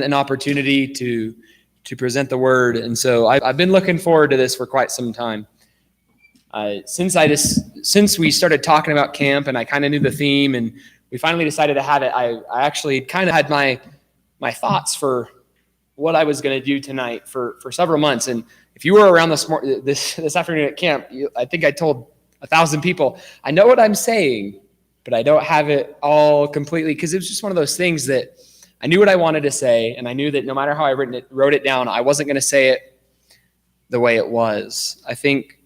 an opportunity to present the word. And so I've been looking forward to this for quite some time. Since we started talking about camp and I kind of knew the theme and we finally decided to have it, I actually kind of had my thoughts for what I was going to do tonight for several months. And if you were around this afternoon at camp, I think I told 1,000 people, I know what I'm saying, but I don't have it all completely, because it was just one of those things that I knew what I wanted to say, and I knew that no matter how I wrote it down, I wasn't going to say it the way it was. I think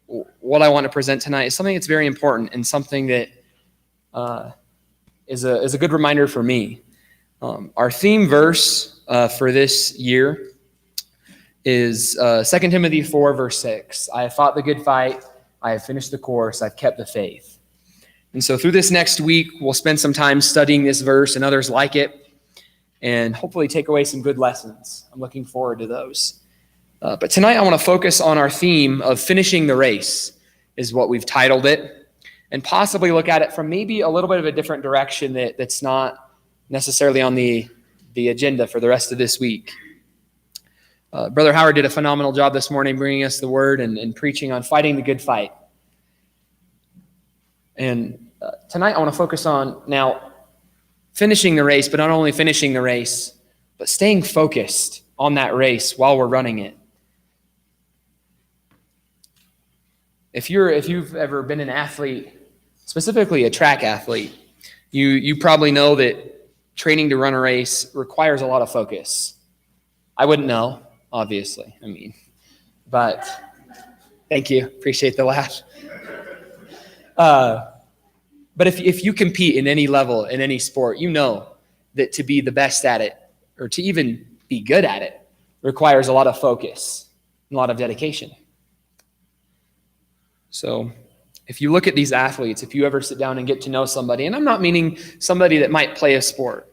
what I want to present tonight is something that's very important and something that is a good reminder for me. Our theme verse for this year is 2 Timothy 4, verse 6. I have fought the good fight. I have finished the course. I've kept the faith. And so through this next week, we'll spend some time studying this verse and others like it, and hopefully take away some good lessons. I'm looking forward to those. But tonight I want to focus on our theme of finishing the race, is what we've titled it, and possibly look at it from maybe a little bit of a different direction that's not necessarily on the agenda for the rest of this week. Brother Howard did a phenomenal job this morning bringing us the word and preaching on fighting the good fight. And tonight I want to focus on now finishing the race, but not only finishing the race, but staying focused on that race while we're running it. If you've ever been an athlete, specifically a track athlete, you probably know that training to run a race requires a lot of focus. I wouldn't know, obviously. But thank you. Appreciate the laugh. But if you compete in any level, in any sport, you know that to be the best at it, or to even be good at it, requires a lot of focus and a lot of dedication. So if you look at these athletes, if you ever sit down and get to know somebody, and I'm not meaning somebody that might play a sport,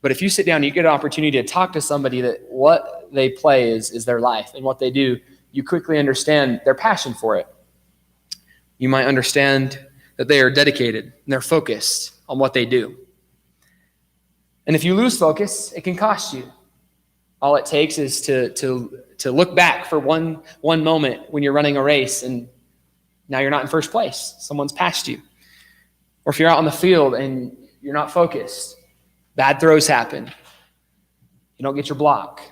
but if you sit down and you get an opportunity to talk to somebody that what they play is their life, and what they do, you quickly understand their passion for it. You might understand that they are dedicated and they're focused on what they do. And if you lose focus, it can cost you. All it takes is to look back for one moment when you're running a race and now you're not in first place. Someone's passed you. Or if you're out on the field and you're not focused, bad throws happen. You don't get your block.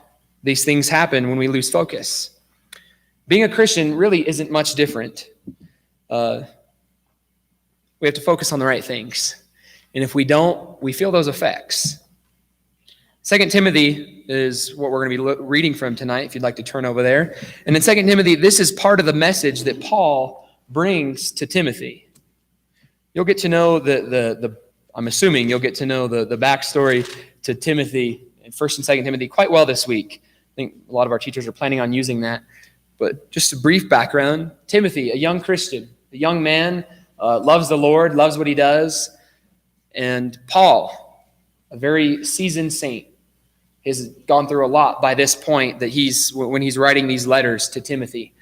These things happen when we lose focus. Being a Christian really isn't much different. We have to focus on the right things. And if we don't, we feel those effects. 2 Timothy is what we're going to be reading from tonight, if you'd like to turn over there. And in 2 Timothy, this is part of the message that Paul brings to Timothy. You'll get to know I'm assuming you'll get to know the backstory to Timothy in 1 and 2 Timothy quite well this week. I think a lot of our teachers are planning on using that. But just a brief background, Timothy, a young Christian, a young man, loves the Lord, loves what he does. And Paul, a very seasoned saint, has gone through a lot by this point when he's writing these letters to Timothy.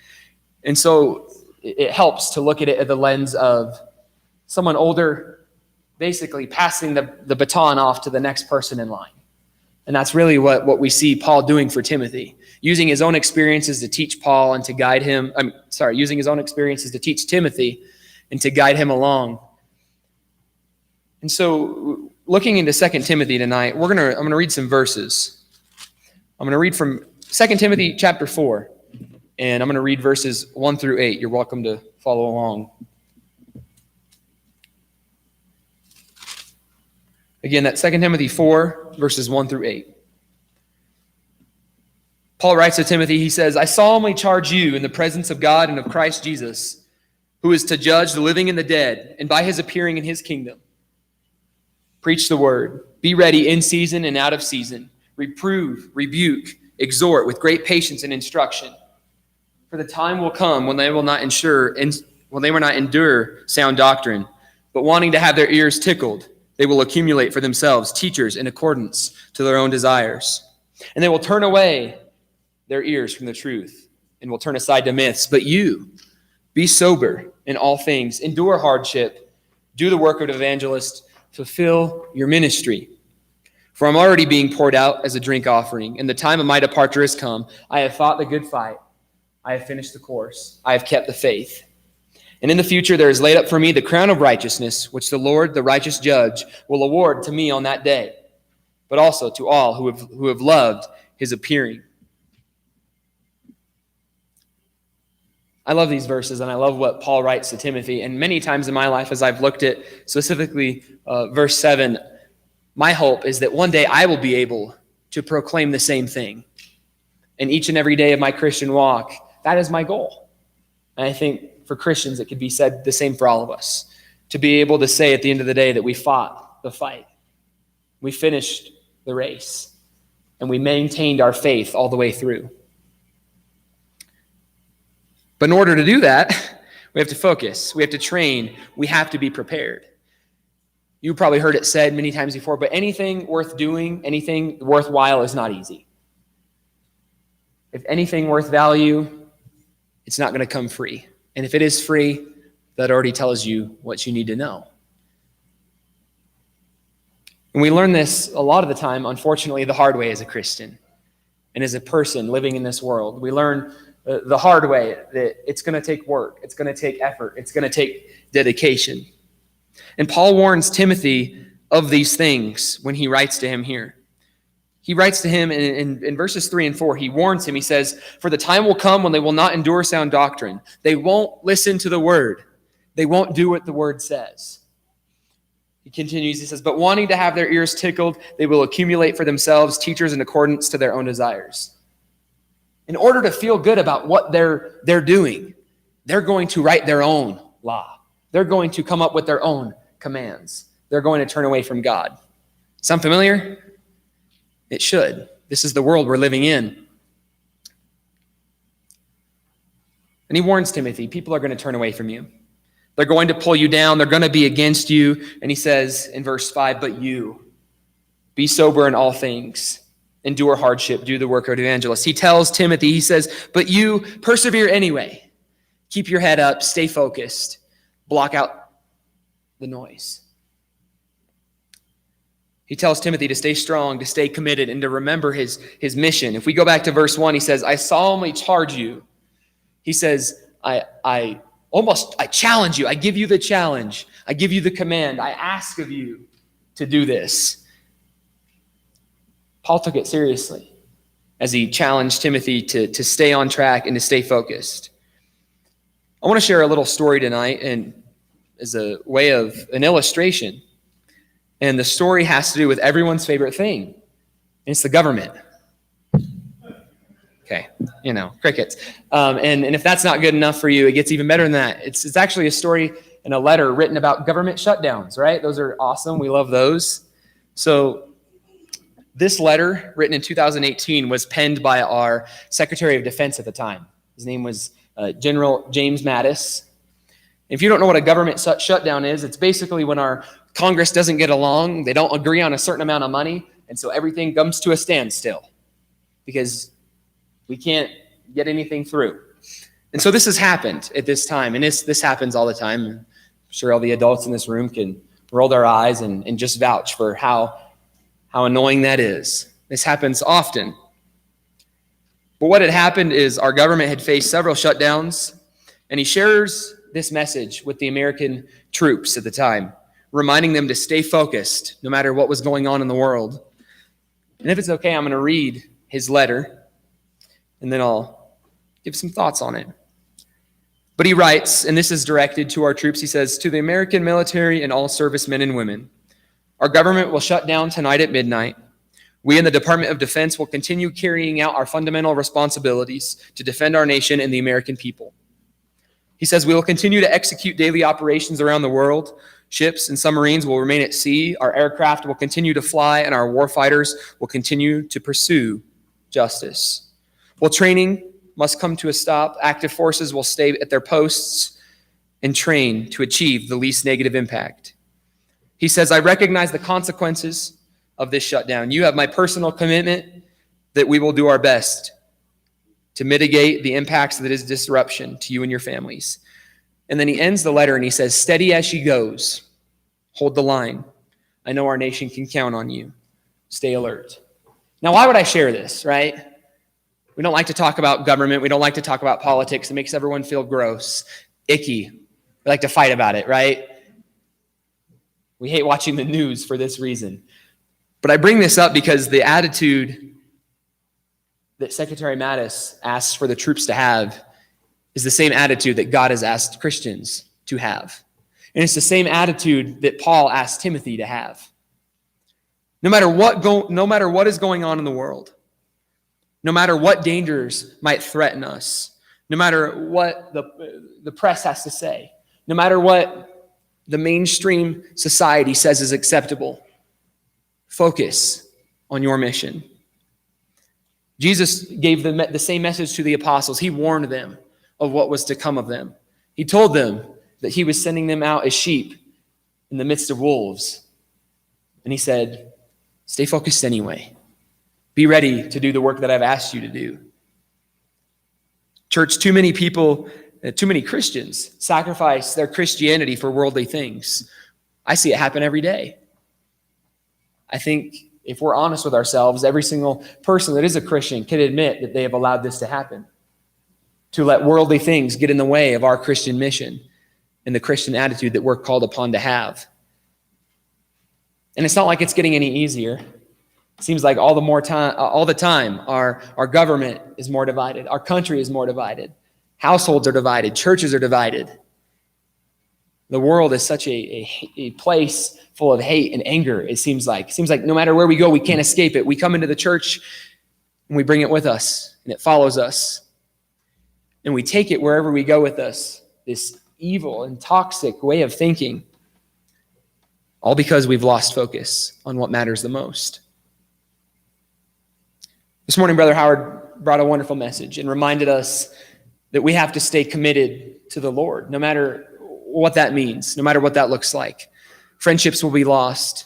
And so it helps to look at it at the lens of someone older, basically passing the baton off to the next person in line. And that's really what we see Paul doing for Timothy, using his own experiences to teach Paul and to guide him. Using his own experiences to teach Timothy and to guide him along. And so looking into 2 Timothy tonight, I'm going to read some verses. I'm going to read from 2 Timothy chapter 4, and I'm going to read verses 1 through 8. You're welcome to follow along. Again, that's 2 Timothy 4, verses 1 through 8. Paul writes to Timothy, he says, I solemnly charge you in the presence of God and of Christ Jesus, who is to judge the living and the dead, and by his appearing in his kingdom. Preach the word. Be ready in season and out of season. Reprove, rebuke, exhort with great patience and instruction. For the time will come when they will not endure sound doctrine, but wanting to have their ears tickled, they will accumulate for themselves teachers in accordance to their own desires. And they will turn away their ears from the truth and will turn aside to myths. But you, be sober in all things, endure hardship, do the work of an evangelist, fulfill your ministry. For I'm already being poured out as a drink offering, and the time of my departure has come. I have fought the good fight. I have finished the course. I have kept the faith. And in the future there is laid up for me the crown of righteousness, which the Lord, the righteous judge, will award to me on that day, but also to all who have loved his appearing. I love these verses, and I love what Paul writes to Timothy. And many times in my life, as I've looked at specifically verse 7, my hope is that one day I will be able to proclaim the same thing. And each and every day of my Christian walk, that is my goal. And I think for Christians, it could be said the same for all of us. To be able to say at the end of the day that we fought the fight. We finished the race. And we maintained our faith all the way through. But in order to do that, we have to focus. We have to train. We have to be prepared. You probably heard it said many times before, but anything worth doing, anything worthwhile is not easy. If anything worth value, it's not going to come free. And if it is free, that already tells you what you need to know. And we learn this a lot of the time, unfortunately, the hard way as a Christian and as a person living in this world. We learn the hard way that it's going to take work, it's going to take effort, it's going to take dedication. And Paul warns Timothy of these things when he writes to him here. He writes to him in verses 3 and 4. He warns him. He says, "For the time will come when they will not endure sound doctrine. They won't listen to the word. They won't do what the word says." He continues. He says, "But wanting to have their ears tickled, they will accumulate for themselves teachers in accordance to their own desires." In order to feel good about what they're doing, they're going to write their own law. They're going to come up with their own commands. They're going to turn away from God. Sound familiar? It should. This is the world we're living in. And he warns Timothy, people are going to turn away from you. They're going to pull you down. They're going to be against you. And he says in verse 5, "But you, be sober in all things. Endure hardship. Do the work of an evangelist." He tells Timothy, he says, "But you persevere anyway. Keep your head up. Stay focused. Block out the noise." He tells Timothy to stay strong, to stay committed, and to remember his mission. If we go back to verse 1, he says, "I solemnly charge you." He says, I challenge you. I give you the challenge. I give you the command. I ask of you to do this. Paul took it seriously as he challenged Timothy to stay on track and to stay focused. I want to share a little story tonight and as a way of an illustration. And the story has to do with everyone's favorite thing. And it's the government. Okay, crickets. And if that's not good enough for you, it gets even better than that. It's actually a story and a letter written about government shutdowns, right? Those are awesome. We love those. So this letter, written in 2018, was penned by our Secretary of Defense at the time. His name was General James Mattis. If you don't know what a government shutdown is, it's basically when our Congress doesn't get along, they don't agree on a certain amount of money, and so everything comes to a standstill because we can't get anything through. And so this has happened at this time, and this happens all the time. I'm sure all the adults in this room can roll their eyes and just vouch for how annoying that is. This happens often. But what had happened is our government had faced several shutdowns, and he shares this message with the American troops at the time, reminding them to stay focused no matter what was going on in the world. And if it's okay, I'm going to read his letter, and then I'll give some thoughts on it. But he writes, and this is directed to our troops, he says, "To the American military and all servicemen and women, our government will shut down tonight at midnight. We in the Department of Defense will continue carrying out our fundamental responsibilities to defend our nation and the American people." He says, "We will continue to execute daily operations around the world. Ships and submarines will remain at sea. Our aircraft will continue to fly, and our warfighters will continue to pursue justice. While training must come to a stop, active forces will stay at their posts and train to achieve the least negative impact." He says, "I recognize the consequences of this shutdown. You have my personal commitment that we will do our best to mitigate the impacts of this disruption to you and your families." And then he ends the letter and he says, "Steady as she goes. Hold the line. I know our nation can count on you. Stay alert. Now, why would I share this, right? We don't like to talk about government. We don't like to talk about politics. It makes everyone feel gross, icky. We like to fight about it, right? We hate watching the news for this reason. But I bring this up because the attitude that Secretary Mattis asks for the troops to have is the same attitude that God has asked Christians to have. And it's the same attitude that Paul asked Timothy to have. No matter what is going on in the world, no matter what dangers might threaten us, no matter what the press has to say, no matter what the mainstream society says is acceptable, focus on your mission. Jesus gave them the same message to the apostles. He warned them of what was to come of them. He told them that he was sending them out as sheep in the midst of wolves. And he said, stay focused anyway. Be ready to do the work that I've asked you to do. Church, too many Christians sacrifice their Christianity for worldly things. I see it happen every day. I think if we're honest with ourselves, every single person that is a Christian can admit that they have allowed this to happen, to let worldly things get in the way of our Christian mission and the Christian attitude that we're called upon to have. And it's not like it's getting any easier. It seems like all the time, our government is more divided. Our country is more divided. Households are divided. Churches are divided. The world is such a place full of hate and anger, it seems like. It seems like no matter where we go, we can't escape it. We come into the church and we bring it with us, and it follows us. And we take it wherever we go with us, this evil and toxic way of thinking, all because we've lost focus on what matters the most. This morning, Brother Howard brought a wonderful message and reminded us that we have to stay committed to the Lord, no matter what that means, no matter what that looks like. Friendships will be lost.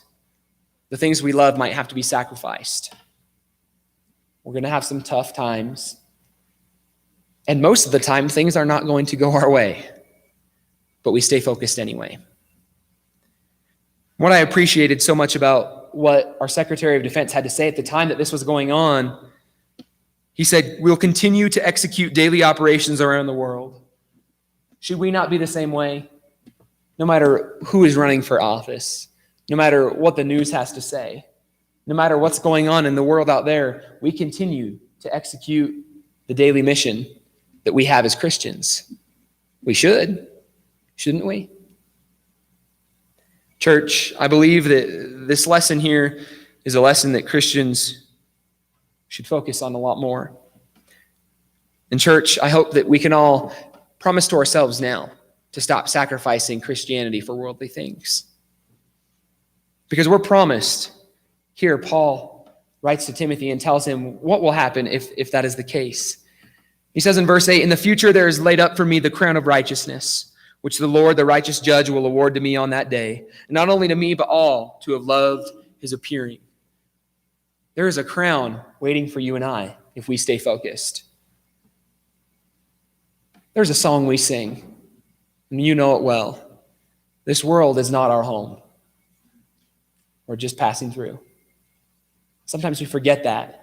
The things we love might have to be sacrificed. We're going to have some tough times. And most of the time, things are not going to go our way. But we stay focused anyway. What I appreciated so much about what our Secretary of Defense had to say at the time that this was going on, he said, we'll continue to execute daily operations around the world. Should we not be the same way? No matter who is running for office, no matter what the news has to say, no matter what's going on in the world out there, we continue to execute the daily mission that we have as Christians. We should, shouldn't we? Church, I believe that this lesson here is a lesson that Christians should focus on a lot more. And church, I hope that we can all promise to ourselves now to stop sacrificing Christianity for worldly things. Because we're promised. Here, Paul writes to Timothy and tells him what will happen if that is the case. He says in verse 8, in the future there is laid up for me the crown of righteousness, which the Lord, the righteous judge, will award to me on that day. And not only to me, but all to have loved his appearing. There is a crown waiting for you and I if we stay focused. There's a song we sing, and you know it well. This world is not our home. We're just passing through. Sometimes we forget that.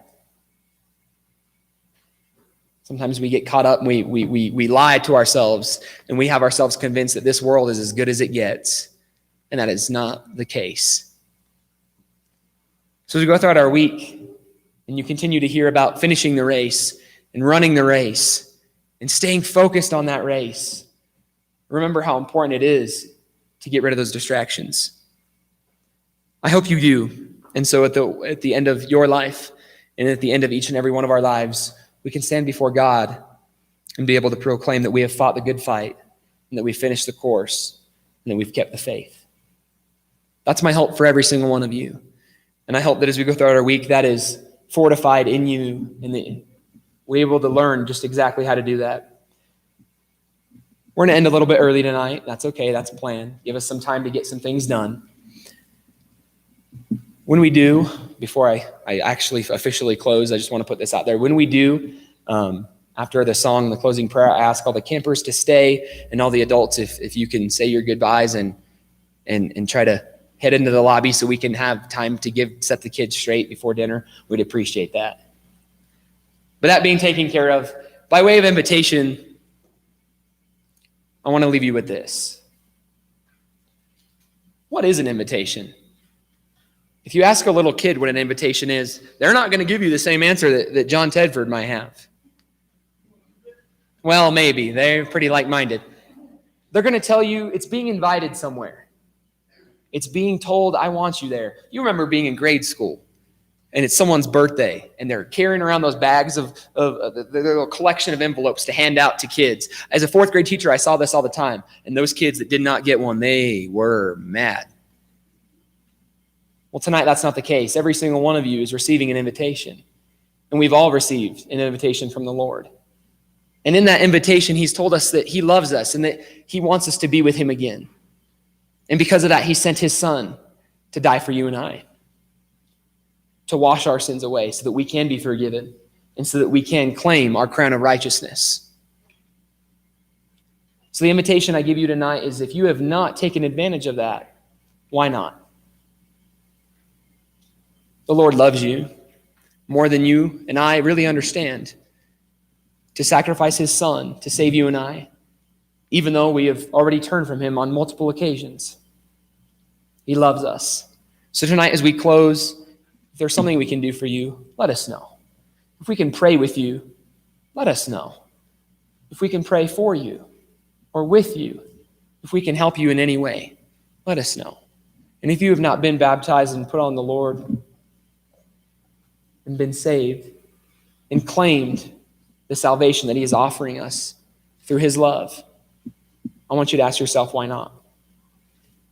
Sometimes we get caught up and we lie to ourselves, and we have ourselves convinced that this world is as good as it gets, and that is not the case. So as we go throughout our week, and you continue to hear about finishing the race and running the race and staying focused on that race, remember how important it is to get rid of those distractions. I hope you do. And so at the end of your life and at the end of each and every one of our lives, we can stand before God and be able to proclaim that we have fought the good fight and that we've finished the course and that we've kept the faith. That's my hope for every single one of you. And I hope that as we go throughout our week, that is fortified in you and that we're able to learn just exactly how to do that. We're going to end a little bit early tonight. That's okay. That's a plan. Give us some time to get some things done. When we do, before I actually officially close, I just want to put this out there. When we do, after the song, the closing prayer, I ask all the campers to stay and all the adults, if you can say your goodbyes and try to head into the lobby so we can have time to set the kids straight before dinner, we'd appreciate that. But that being taken care of, by way of invitation, I want to leave you with this. What is an invitation? If you ask a little kid what an invitation is, they're not going to give you the same answer that John Tedford might have. Well, maybe. They're pretty like-minded. They're going to tell you it's being invited somewhere. It's being told, I want you there. You remember being in grade school, and it's someone's birthday, and they're carrying around those bags of the little collection of envelopes to hand out to kids. As a fourth grade teacher, I saw this all the time, and those kids that did not get one, they were mad. Well, tonight, that's not the case. Every single one of you is receiving an invitation, and we've all received an invitation from the Lord. And in that invitation, he's told us that he loves us and that he wants us to be with him again. And because of that, he sent his son to die for you and I, to wash our sins away so that we can be forgiven and so that we can claim our crown of righteousness. So the invitation I give you tonight is, if you have not taken advantage of that, why not? The Lord loves you more than you and I really understand, to sacrifice his son to save you and I, even though we have already turned from him on multiple occasions. He loves us. So tonight, as we close, if there's something we can do for you, let us know. If we can pray with you, let us know. If we can pray for you or with you, if we can help you in any way, let us know. And if you have not been baptized and put on the Lord and been saved and claimed the salvation that he is offering us through his love, I want you to ask yourself, why not?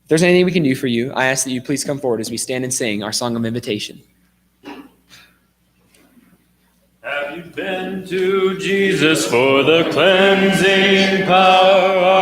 If there's anything we can do for you, I ask that you please come forward as we stand and sing our song of invitation. Have you been to Jesus for the cleansing power?